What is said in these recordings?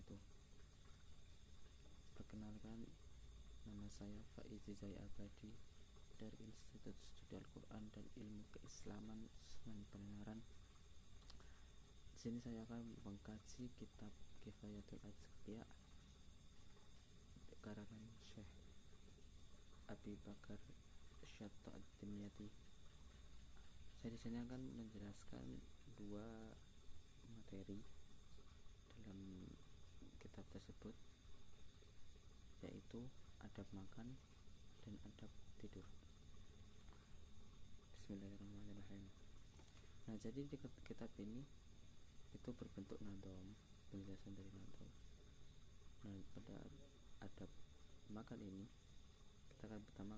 wabarakatuh. Perkenalkan, nama saya Faizi Zai Abadi dari Institut Studi Al-Quran dan Ilmu Keislaman Sunan Penanaran. Di sini saya akan mengkaji kitab Kifayatul Azkiya karangan Syekh Abi Bakar Syatta Ad-Dimyati. Saya di sini akan menjelaskan dua materi dalam kitab tersebut, yaitu adab makan dan adab tidur. Bismillahirrahmanirrahim. Nah, jadi di kitab ini itu berbentuk nadom, penjelasan dari nadom. Nah, pada adab makan ini kita akan pertama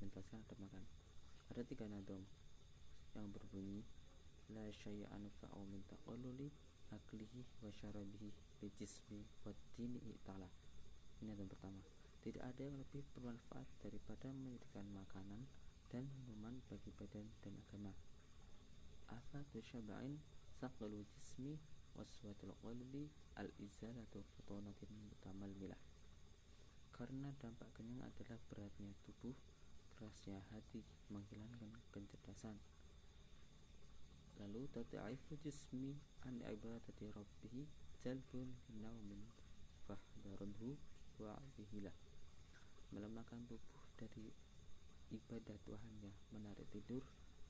menjelaskan adab makan. Ada 3 nadom yang berbunyi la syai'a anfa'u min taqalluli aklihi wa syarabihi bi jismi wa dini ta'ala. Ini nadom pertama. Tidak ada yang lebih bermanfaat daripada menyediakan makanan dan minuman bagi badan dan agama. Afatu syaba'in saqalu jismi waswatul qalbi al-izalatu futunatin mutamal milah. Karena dampak kenyang adalah beratnya tubuh, kerasnya hati, menghilangkan kecerdasan. Lalu tataifu jismi an ibadati rabbih jalbun naumin fahdarunhu wa'bihilah. Melemahkan tubuh dari ibadah Tuhannya, menarik tidur,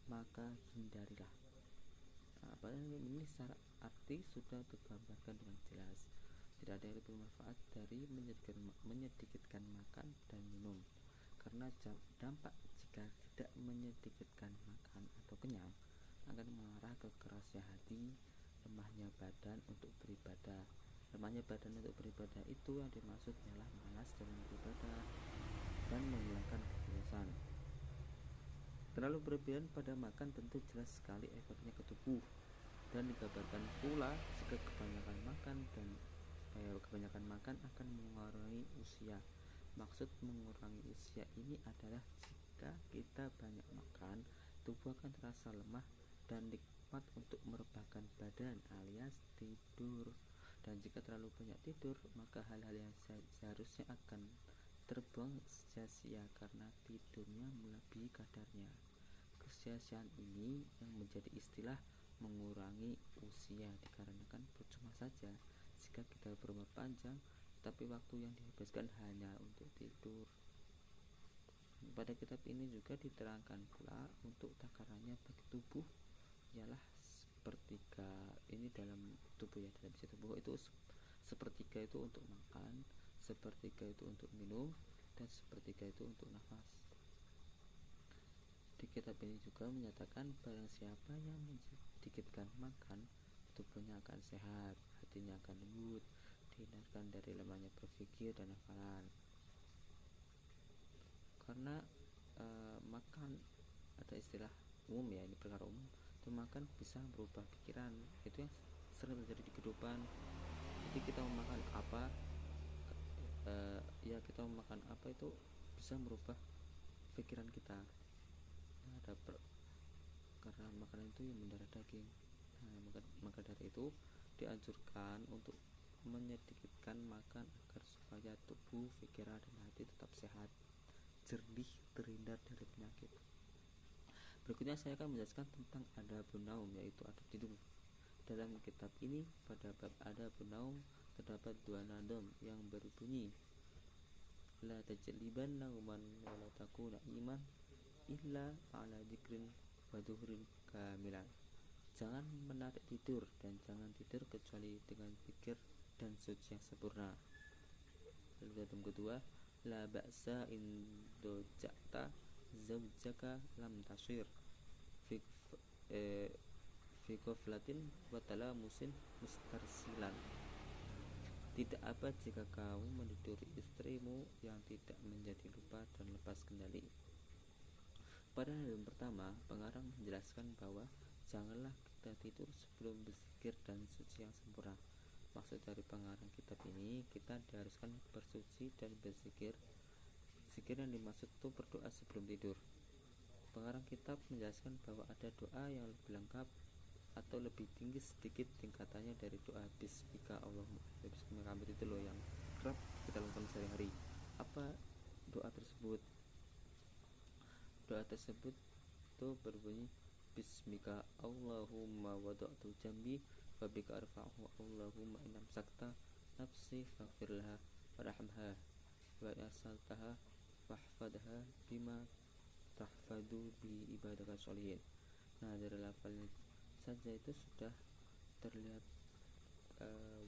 maka hindarilah. Nah, pada ini secara arti sudah tergambarkan dengan jelas. Tidak ada yang lebih bermanfaat dari menyedikitkan makan dan minum, karena dampak jika tidak menyedikitkan makan atau kenyang akan mengarah ke kerasnya hati, lemahnya badan untuk beribadah. Lemahnya badan untuk beribadah itu yang dimaksud ialah malas dalam beribadah dan menghilangkan kebiasaan. Terlalu berlebihan pada makan tentu jelas sekali efeknya ke tubuh, dan digambarkan pula jika kebanyakan makan akan mengurangi usia. Maksud mengurangi usia ini adalah jika kita banyak makan, tubuh akan terasa lemah dan nikmat untuk merebahkan badan alias tidur. Dan jika terlalu banyak tidur, maka hal-hal yang seharusnya akan terbuang sia-sia karena tidurnya melebihi kadarnya. Kesia-siaan ini yang menjadi istilah mengurangi usia, dikarenakan percuma saja jika kita berumur panjang tapi waktu yang dihabiskan hanya untuk tidur. Pada kitab ini juga diterangkan pula untuk takarannya bagi tubuh ialah sepertiga. Ini dalam tubuh ya, dalam isi tubuh itu sepertiga itu untuk makan, sepertiga itu untuk minum, dan sepertiga itu untuk nafas. Di kitab ini juga menyatakan barang siapa yang sedikitkan makan, tubuhnya akan sehat, hatinya akan lembut, dihindarkan dari lemahnya berpikir dan hafalan. Karena makan ada istilah umum ya, ini perkara umum, itu makan bisa berubah pikiran. Itu yang sering terjadi di kehidupan. Jadi kita memakan apa, kita memakan apa itu bisa merubah pikiran kita. Nah, karena makanan itu yang mendarah daging. Nah, maka dari itu dianjurkan untuk menyedikitkan makan agar supaya tubuh, pikiran, dan hati tetap sehat, jernih, terhindar dari penyakit. Berikutnya saya akan menjelaskan tentang adabun naum, yaitu adab tidur. Dalam kitab ini pada bab adabun naum terdapat 2 nadom yang berbunyi la tajliban nauman wa la takuna iman illa ala dzikrin wa dhuhrin kamilan. Jangan menarik tidur dan jangan tidur kecuali dengan zikir dan suci yang sempurna. Lalu dalam kedua, la ba'sa in doja'ta zawjaka lam tasir fi ghaflatin wa talamusin mustarsilan. Tidak apa jika kamu meniduri istrimu yang tidak menjadi lupa dan lepas kendali. Pada nadom pertama, pengarang menjelaskan bahwa janganlah kita tidur sebelum berzikir dan suci yang sempurna. Maksud dari pengarang kitab ini, kita diharuskan bersuci dan berzikir. Zikir yang dimaksud itu berdoa sebelum tidur. Pengarang kitab menjelaskan bahwa ada doa yang lebih lengkap atau lebih tinggi sedikit tingkatannya dari doa bismika Allahumma bismika itu loh yang kerap kita lakukan sehari-hari. Apa doa tersebut? Doa tersebut tuh berbunyi bismika Allahumma wada'tu jambi wa bika arfa'hu Allahumma inam sakta nafsi faghfirlaha warhamha wa yasaltaha wahfadha bima tahfadu bi ibadaka sholihin. Nah, dari lafalnya saja itu sudah terlihat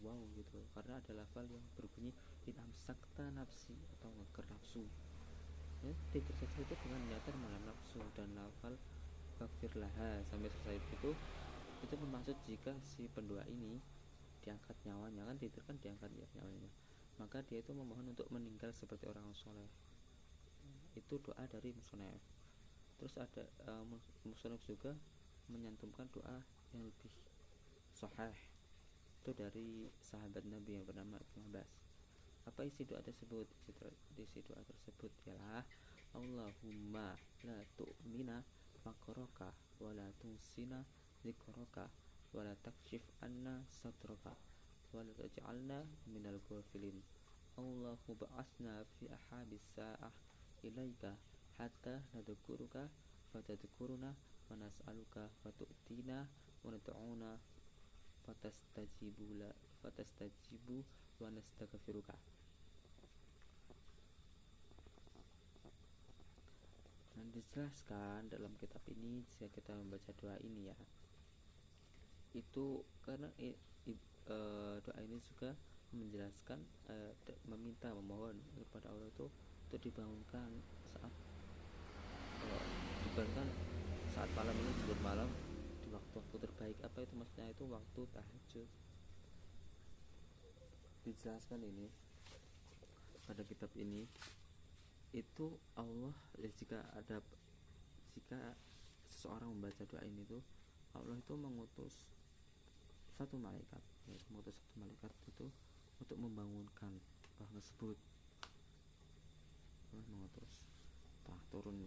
wow gitu, karena ada lafal yang berbunyi inam sakta nafsi atau ngeker nafsu ya, tidur saja itu dengan niatan malam nafsu, dan lafal faghfirlaha sampai selesai itu bermaksud jika si pendoa ini diangkat nyawanya, kan tidur kan diangkat ya nyawanya, maka dia itu memohon untuk meninggal seperti orang soleh. Itu doa dari musonef. Terus ada musonef juga menyantumkan doa yang lebih sahih, itu dari sahabat Nabi yang bernama Ibnu Abbas. Apa isi doa tersebut? Isi doa tersebut ialah Allahumma la tu'mina makroka wa la tunsina zikroka wa la takshif anna satroka wa la taj'alna minal ghafilin. Allahu ba'asna fi ahabis sa'ah ilaika hatta nadhkuruka wa tadhkuruna wa nas'aluka wa tu'tina wa nad'una fatastajibu wa nastaghfiruka. Dan dijelaskan dalam kitab ini jika kita membaca doa ini ya, itu karena doa ini juga menjelaskan meminta memohon kepada Allah itu untuk dibangunkan saat malam ini, disebut malam di waktu-waktu terbaik. Apa itu maksudnya? Itu waktu tahajud. Dijelaskan ini pada kitab ini, itu Allah ya, jika seseorang membaca doa ini tuh Allah itu mengutus satu malaikat itu untuk membangunkan orang tersebut. Allah mengutus turun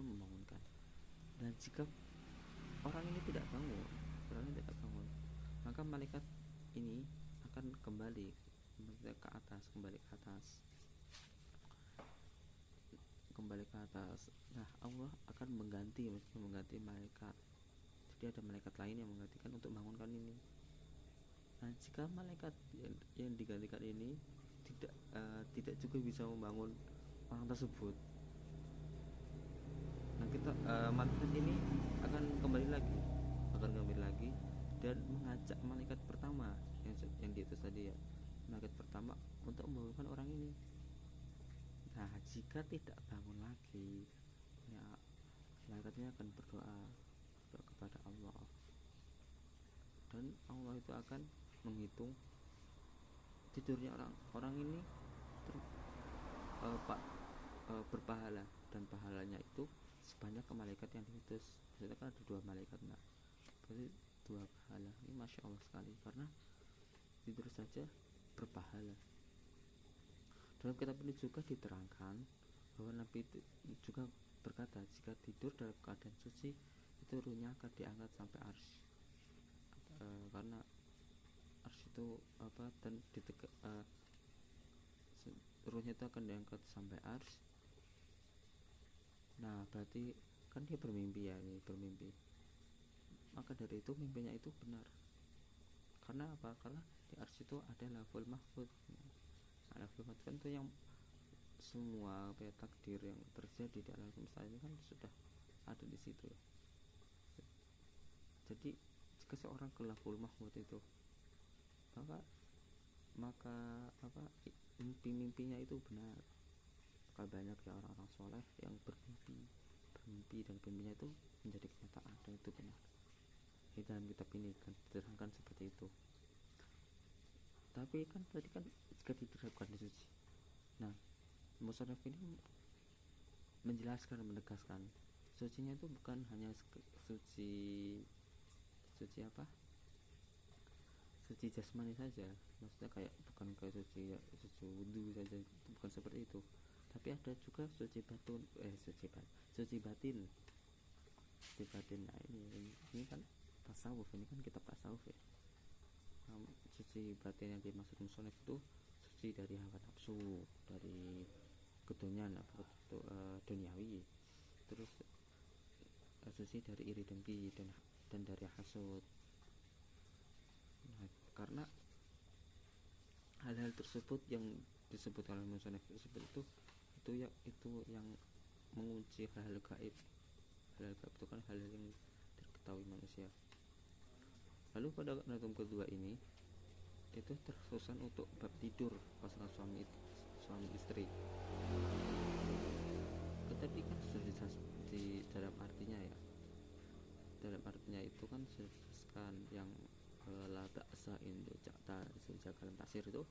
membangunkan. Dan jika orang ini tidak bangun, maka malaikat ini akan kembali ke atas. Nah, Allah akan mengganti malaikat. Jadi ada malaikat lain yang menggantikan untuk membangunkan ini. Nah, jika malaikat yang digantikan ini tidak juga bisa membangun orang tersebut, nah malaikat ini akan kembali lagi dan mengajak malaikat pertama yang diutus tadi ya, malaikat pertama untuk membangunkan orang ini. Nah, jika tidak bangun lagi, ya malaikatnya akan berdoa kepada Allah, dan Allah itu akan menghitung tidurnya orang ini berpahala, dan pahalanya itu sebanyak ke malaikat yang diutus. Maksudnya kan ada 2 malaikat, nah berarti 2 pahala. Ini masya Allah sekali, karena tidur saja berpahala. Dalam kitab ini juga diterangkan bahwa Nabi itu juga berkata, jika tidur dalam keadaan suci itu ruhnya akan diangkat sampai arsy, karena arsy itu dan ruhnya itu akan diangkat sampai arsy. Nah, berarti kan dia bermimpi. Maka dari itu mimpinya itu benar. Karena apa? Karena di arsy itu ada laful mahfud. Laful mahfud kan itu yang semua takdir yang terjadi di alam semesta ini kan sudah ada di situ. Jadi jika seorang ke laful mahfud itu, maka mimpinya itu benar. Maka banyak ya orang-orang soleh yang bermimpi dan mimpinya itu menjadi kenyataan, dan itu benar. Di dalam kitab ini kan diterangkan seperti itu. Tapi kan tadi kan jika diterapkan di suci. Nah, musonaf ini menjelaskan, menegaskan sucinya itu bukan hanya suci jasmani saja. Maksudnya kayak bukan kayak suci wudu saja, bukan seperti itu. Tapi ada juga suci batin. Nah, ini kan tasawuf, ini kan kitab tasawuf ya. Suci batin yang dimaksud musonef itu suci dari hawa nafsu, dari kedonyan apa itu duniawi, terus suci dari iri dengki dan dari hasud. Nah, karena hal-hal tersebut yang disebut oleh musonef tersebut itu yang mengunci hal-hal gaib. Hal-hal gaib itu kan hal-hal yang diketahui manusia. Lalu pada notum kedua ini itu tersusun untuk bab tidur pasangan suami istri. Tetapi kan sudah di dalam artinya ya. Dalam artinya itu kan sudah dijelaskan yang la ta'sa indu ja'ta sejak dalam tafsir itu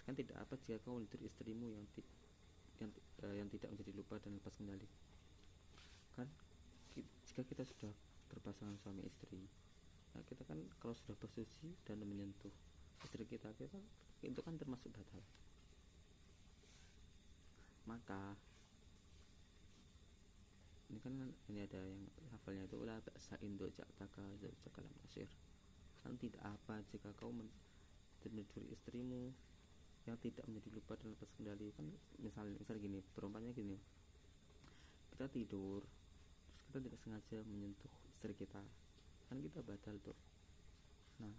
kan tidak apa jika kau tidur istrimu yang tidak menjadi lupa dan lepas kendali. Kan jika kita sudah berpasangan suami istri, nah kita kan kalau sudah bersuci dan menyentuh istri kita itu kan termasuk batal. Maka ini ada yang hafalnya itu la ba'sa indo ja'taka kalam tasir. Kan tidak apa jika kau menegur istrimu yang tidak menjadi lupa dan lepas kendali. Kan misal gini, perumpamannya gini, kita tidur terus kita tidak sengaja menyentuh istri kita, kan kita batal tuh. Nah,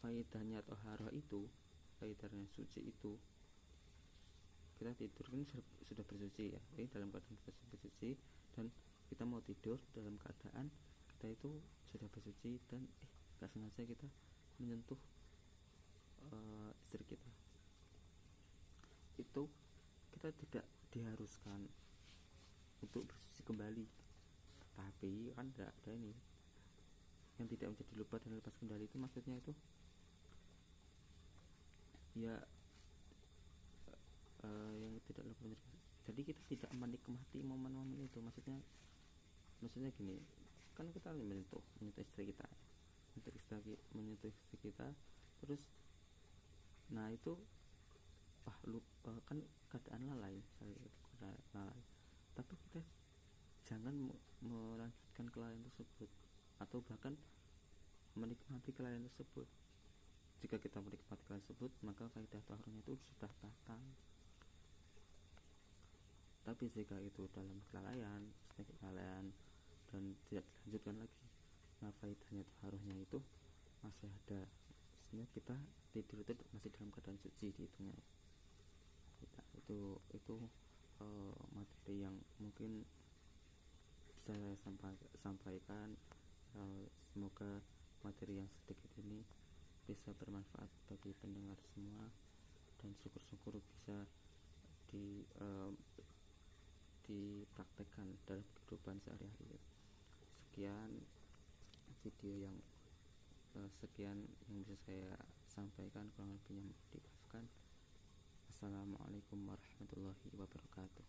faedahnya toharoh itu, faedahnya suci itu, kita tidur ini sudah bersuci ya, ini dalam keadaan bersuci, dan kita mau tidur dalam keadaan kita itu sudah bersuci dan gak sengaja kita menyentuh istri kita. Itu kita tidak diharuskan untuk bersuci kembali, tapi kan tidak ada ini yang tidak menjadi lupa dan lepas kendali. Itu maksudnya itu ya yang tidak lupa. Jadi kita tidak menikmati momen-momen itu. Maksudnya gini, kan kita menyentuh istri kita, menyentuh istri kita, terus nah itu kan keadaan lalai, tapi kita jangan melanjutkan kelalaian tersebut atau bahkan menikmati kelalaian tersebut. Jika kita menikmati kelalaian tersebut, maka kaidah taharahnya itu sudah batal. Tapi jika itu dalam kelalaian dan tidak dilanjutkan lagi, nah faedahnya taharahnya itu masih ada. Maksudnya kita tidur itu masih dalam keadaan suci dihitungnya. Itu materi yang mungkin bisa saya sampaikan. Semoga materi yang sedikit ini bisa bermanfaat bagi pendengar semua, dan syukur-syukur bisa dipraktekkan dalam kehidupan sehari-hari. Sekian yang bisa saya sampaikan, kurang lebihnya dimaafkan. Assalamualaikum warahmatullahi wabarakatuh.